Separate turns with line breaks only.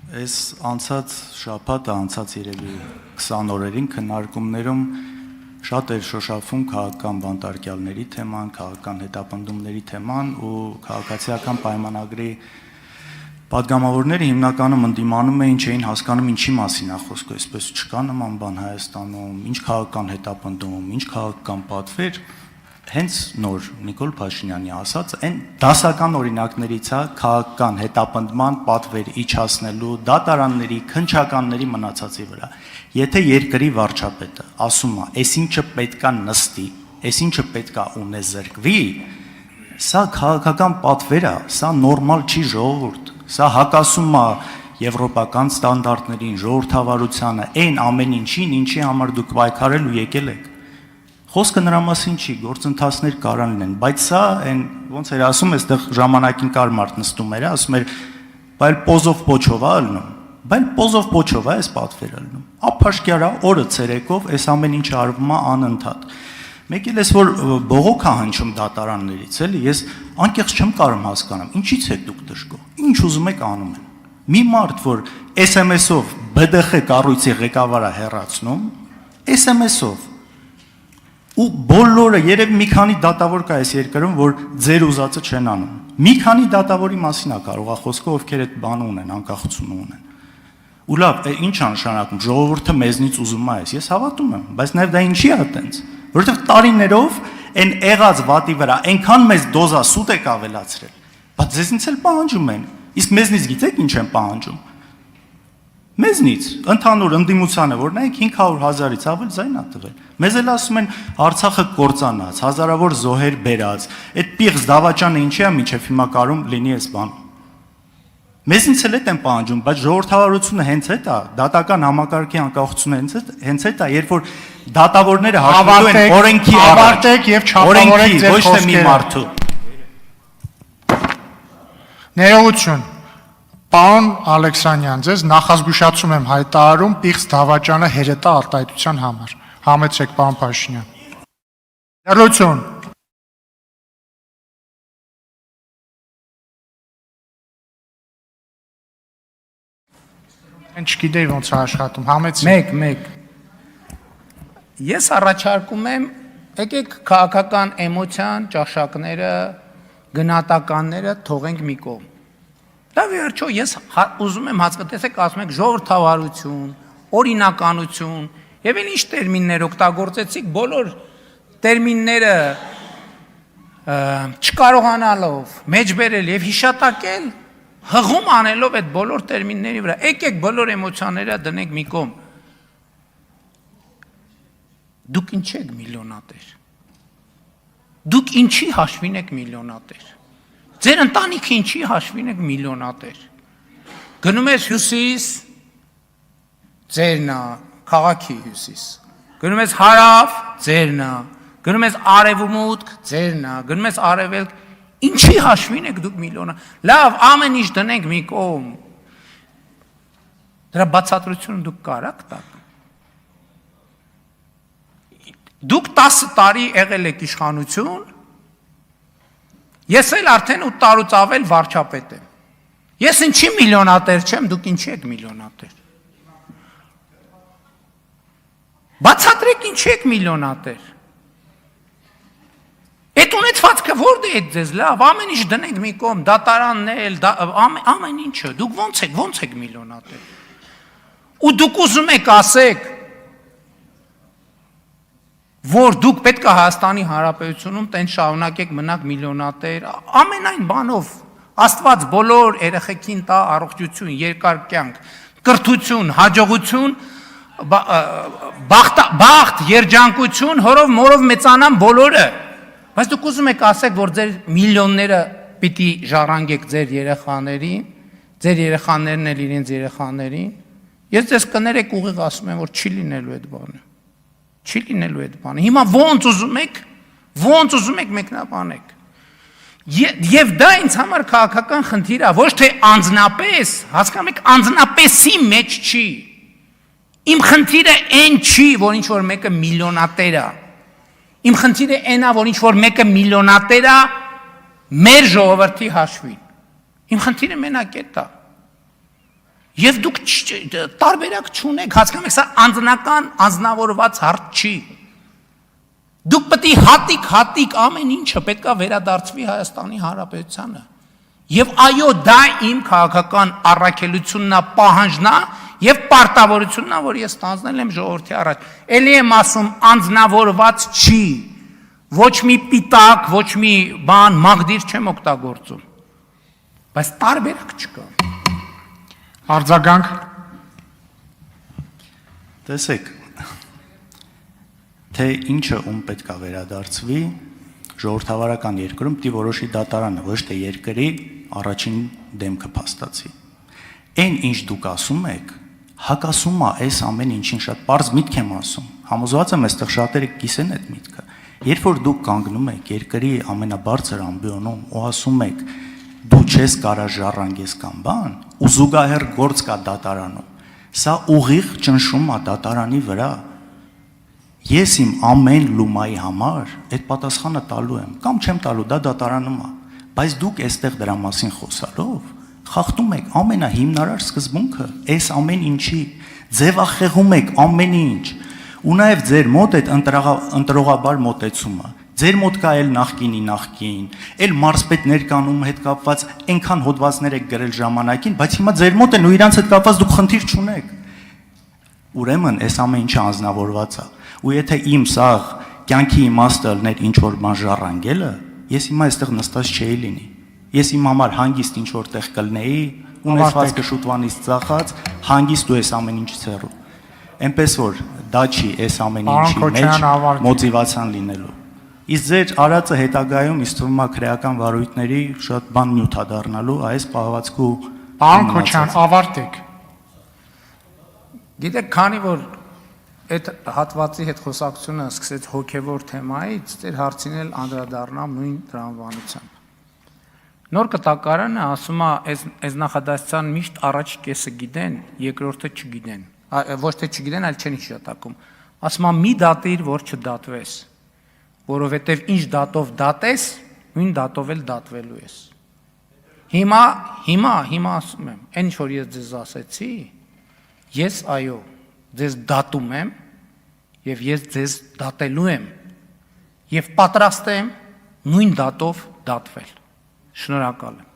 Այս անցած շաբաթը, անցած երևի 20 օրերին քննարկումներում շատ էր շոշափում քաղաքական բանտարկյալների թեման, քաղաքական հետապնդումների թեման ու քաղաքացիական պայմանագրի պատգամավորները հիմնականում ընդդիմանում էին, չէին հասկանում ինչի մասին է խոսքը, այսպես չկա նման բան Հայաստանում, ինչ քաղաքական հետապնդում, ինչ քաղաքական պատվեր, հենց նոր Նիկոլ Փաշինյանի ասած, այն դասական օրինակներից է քաղաքական հետապնդման պատվեր իջացնելու դատարանների, քննչականների մնացածի վրա։ Եթե երկրի վարչապետը ասում է, այսինչը պետքա նստի, այսինչը պետքա ունեզրկվի, սա քաղաքական պատվեր է, սա նորմալ չի ժողովուրդ, սա հակասում է եվրոպական ստանդարտներին, ժողովրդավարությանը, այն ամեն ինչին, ինչի համար դուք պայքարել ու եկել եք։ Խոսքը նրա մասին չի, գործընթացներ կարան լինեն, բայց սա այն ոնց էր ասում, այստեղ ժամանակին կար մարդ նստում էր, ասում էր, բայց պոզով պոչով է ալնում, բայց պոզով պոչով է այս պատվերը ալնում։ Ափաշկյարա օրը ցերեկով այս ամեն ինչը արվում է անընդհատ։ Մեկ էլ էս որ բողոք է հնչում դատարաններից, էլի, ես անկեղծ չեմ կարող հասկանամ, ինչից է դուք դժգոհ, ինչ ուզում եք անում են։ Մի մարդ, որ SMS-ով BDԽ կառույցի ղեկավարը հեռացնում, SMS-ով ու բոլորը երևի մի քանի դատավոր կա այս երկրում, որ ձեր ուզածը չեն անում։ Մի քանի դատավորի մասին է կարող է խոսքը, ովքեր այդ բանը ունեն, անկախություն ունեն։ Ու լավ, ինչ է նշանակում, ժողովուրդը մեզնից ուզում է այս։ Ես հավատում եմ, բայց նաև դա ինչի է այտենց, որովհետև տարիներով այն եղած վատի վրա այնքան մեծ դոզա սուտ եք ավելացրել, բայց ձեզնից էլ պահանջում են։ Իսկ մեզնից գիտեք ինչ են պահանջում։ Մեզնից ընդհանուր ընդդիմությանը, որ նայեք 500,000-ից ավել ձայն է տվել։ Մեզ էլ ասում են Արցախը կործանած, հազարավոր զոհեր բերած, այդ պիղծ դավաճանը ինչի է մինչև հիմա կարում լինի այս բան։ Մեզնից էլ այդ են պահանջում, բայց ժողովրդավարությունը հենց այդ է, դատական համակարգի անկախությունը հենց այդ է, երբ որ դատավորները հաշվելու են օրենքի
ավարտեք եւ չափավորեք ձեր
ոչ թե մի մարդու։
Ներողություն։ Պարոն Ալեքսանյան, ձեզ նախազգուշացում եմ հայտարարում պիղծ դավաճանը հերետա արտահայտության համար։ Համեցեք, պարոն Փաշինյան։ Ներողություն։ Ինչ գիտեի ոնց է աշխատում, համեցեք։
Մեկ։ Ես առաջարկում եմ, եկեք քաղաքական էմոցիան, ճաշակները, գնահատականները թողենք մի կողմ։ Դա վերջո ես ուզում եմ հասկացեք, ասում եք ժողովրդավարություն, օրինականություն, եւ էլ ինչ տերմիններ օգտագործեցիք, բոլոր տերմինները չկարողանալով մեջբերել եւ հիշատակել, հղում անելով այդ բոլոր տերմինների վրա։ Եկեք բոլոր էմոցիաները դնենք մի կողմ։ Դուք ինչ եք միլիոնատեր։ Դուք ինչի հաշվին եք միլիոնատեր։ Ձեր ընտանիքը ինչի հաշվին եք միլիոնատեր։ Գնում ես հյուսիս, ձերն է, քաղաքի հյուսիս։ Գնում ես հարավ, ձերն է։ Գնում ես արևմուտք, ձերն է։ Գնում ես արևելք, ինչի հաշվին եք դուք միլիոնա։ Լավ, ամեն ինչ դնենք մի կողմ։ Դրա բացատրությունը դուք կարաք տաք։ Դուք 10 տարի եղել եք իշխանություն, ես էլ արդեն 8 տարուց ավել վարչապետ եմ։ Ես ինչի միլիոնատեր չեմ, դուք ինչի եք միլիոնատեր։ Բացատրեք ինչի եք միլիոնատեր։ Այդ ունեցվածքը որտե է ձեզ, լավ, ամեն ինչ դնենք մի կողմ, դատարաններ, ամեն ինչը, դուք ոնց եք միլիոնատեր։ Ու դուք ուզում եք ասեք, որ դուք պետք է Հայաստանի Հանրապետությունում տենց շարունակեք մնաք միլիոնատեր, ամենայն բանով Աստված բոլոր երեխեքին տա առողջություն, երկար կյանք, կրթություն, հաջողություն, բախտ, երջանկություն, հորով մորով մեծանան բոլորը։ Բայց դուք ուզում եք ասեք, որ ձեր միլիոնները պիտի ժառանգեք ձեր երեխաներին, ձեր երեխաներն էլ իրենց երեխաներին։ Ես ձեզ կներեք ուղիղ ասում եմ, որ չի լինելու այդ բանը։ Չի լինելու այդ բանը։ Հիմա ոնց ուզում եք մեկնաբանեք։ Եվ դա ինձ համար քաղաքական խնդիր է, ոչ թե անձնապես, հասկանում եք, անձնապեսի մեջ չի։ Իմ խնդիրը այն չի, որ ինչ որ մեկը միլիոնատեր է։ Իմ խնդիրը այն է, որ ինչ որ մեկը միլիոնատեր է մեր ժողովրդի հաշվին։ Իմ խնդիրը մենակ է դա։ Եվ դուք տարբերակ չունեք, հասկանում եք, սա անձնական, անձնավորված հարց չի։ Դուք պետք է հատիկ ամեն ինչը պետքա վերադարձվի Հայաստանի Հանրապետությանը։ Եվ այո, դա իմ քաղաքական առաքելությունն է, պահանջն է եւ պարտավորությունն է, որ ես ստանձնել եմ ժողովրդի առաջ։ Էլի եմ ասում, անձնավորված չի։ Ոչ մի պիտակ, ոչ մի բան մաղդիր չեմ օգտագործում։ Բայց տարբերակ չկա։
Արձագանք։
Տեսեք, թե ինչը ում պետք է վերադարձվի, ժողովրդավարական երկրում պիտի որոշի դատարանը, ոչ թե երկրի առաջին դեմքը փաստացի։ Այն ինչ դուք ասում եք, հակասում է այս ամեն ինչին, շատ պարզ միտք եմ ասում։ Համոզված եմ, այստեղ շատերը կիսեն այդ միտքը։ Երբ որ դուք կանգնում եք երկրի ամենաբարձր ամբիոնում ու ասում եք դու չես կարող ժառանգես կամ բան, ու զուգահեռ գործ կա դատարանում, սա ուղիղ ճնշում է դատարանի վրա։ Ես իմ ամեն լումայի համար այդ պատասխանը տալու եմ, կամ չեմ տալու, դա դատարանում է, բայց դուք այստեղ դրա մասին խոսալով խախտում եք ամենահիմնարար սկզբունքը, այս ամեն ինչի, ձևախեղում եք ամեն ինչ, ու նաև ձեր մոտ այդ ընտրողաբար մոտեցումը, ձեր մոտ կա էլ նախկին, էլ մարզպետ ներկանում հետ կապված այնքան հոդվածներ եք գրել ժամանակին, բայց հիմա ձեր մոտ են ու իրանց հետ կապված դուք խնդիր չունեք։ Ուրեմն այս ամեն ինչը անձնավորված է, ու եթե իմ սաղ կյանքի իմաստը լներ ինչ որ բան ժառանգելը, ես հիմա այստեղ նստած չէի լինի։ Ես իմ համար հանգիստ ինչ որտեղ կլնեի, ունեցվածքը շուտվանից ծախած, հանգիստ ու այս ամեն ինչից հեռու։ Էնպես որ դա չի այս ամեն ինչի մեջ մոտիվացիան լինելու։ Իսկ ձեր արածը հետագայում ինձ թվում է քրեական վարույթների շատ բան նյութ է դառնալու այս պահվածքու։
Պարոն Քոչյան, ավարտեք։
Գիտեք, քանի որ այդ հատվածի հետ խոսակցությունը սկսեց հոգևոր թեմայից, ձեր հարցին էլ անդրադառնամ նույն տրամաբանությամբ։ Նոր կտակարանը ասում է, այս նախադասության միշտ առաջ կեսը գիտեն, երկրորդը չգիտեն։ Ոչ թե չգիտեն, այլ չեն հիշատակում։ Ասում է մի դատիր, որ չդատվես, որովհետև ինչ դատով դատես, նույն դատով էլ դատվելու ես։ Հիմա ասում եմ, այն ինչ որ ես ձեզ ասեցի, ես այո, ձեզ դատում եմ եւ ես ձեզ դատելու եմ եւ պատրաստ եմ նույն դատով դատվել։ Շնորհակալ եմ։